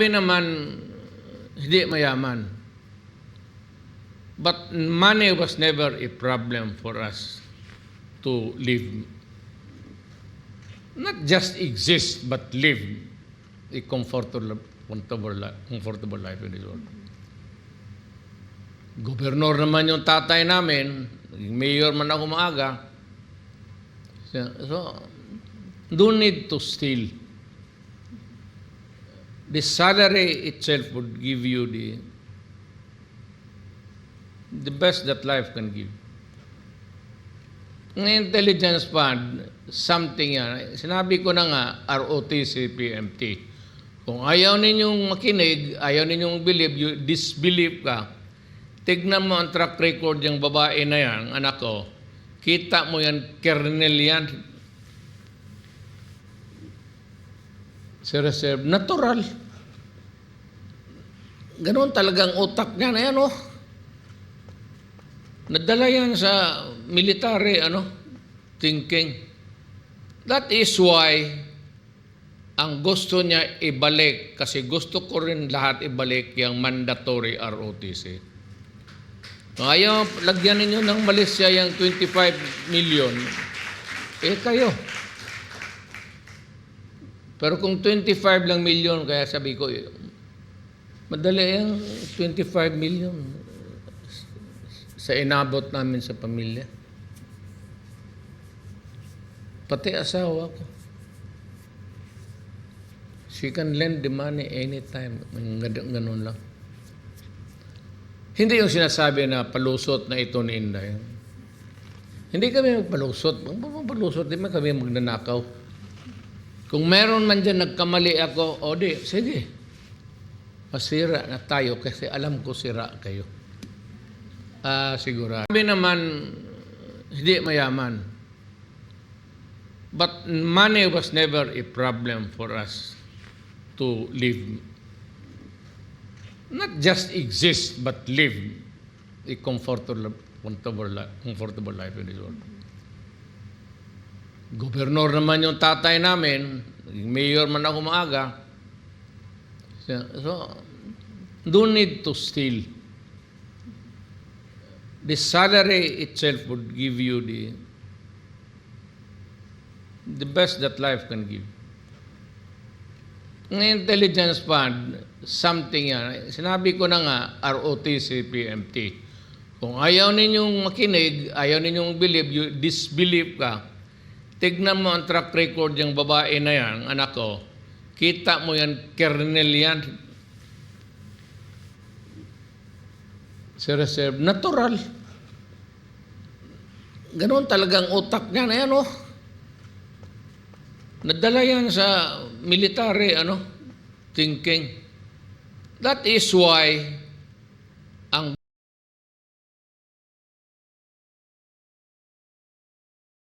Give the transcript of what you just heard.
Sabi naman, hindi mayaman. But money was never a problem for us to live. Not just exist, but live a comfortable life in this world. Gobernador naman yung tatay namin, mayor man ako maaga. So, don't need to steal. The salary itself would give you the best that life can give. Ang intelligence fund, something yan. Sinabi ko na nga, ROTC, PMT. Kung ayaw ninyong makinig, ayaw ninyong believe, you disbelieve ka, tignan mo ang track record yung babae na yan, anak ko, kita mo yan, kernel yan. Si Reserve, natural. Ganon talagang utak niya na yan, oh. Nadala yan sa military, thinking. That is why ang gusto niya ibalik, kasi gusto ko rin lahat ibalik yung mandatory ROTC. Ayaw, lagyan ninyo ng Malaysia yung 25 million, kayo. Pero kung 25 lang million, kaya sabi ko, madali yung 25 million sa inabot namin sa pamilya. Pati asawa ko. She can lend the money anytime. Ganun lang. Hindi yung sinasabi na palusot na ito ni Inday. Hindi kami magpalusot. Magpalusot, di man kami magnanakaw. Kung meron man dyan nagkamali ako, sige. Masira na tayo kasi alam ko sira kayo. Sigurado. Sabi naman, hindi mayaman. But money was never a problem for us to live. Not just exist, but live a comfortable life in this world. Gobernador naman yung tatay namin, mayor man ako maaga. So, don't need to steal. The salary itself would give you the best that life can give. Ang intelligence fund, something yan. Sinabi ko na nga, ROTC, PMT. Kung ayaw ninyong makinig, ayaw ninyong believe, you disbelieve ka, tignan mo ang track record yung babae na yan, anak ko, kita mo yan, kernel yan. Si Reserve, natural. Ganon talagang utak niya na yan, oh. Nadala yan sa military, thinking. That is why ang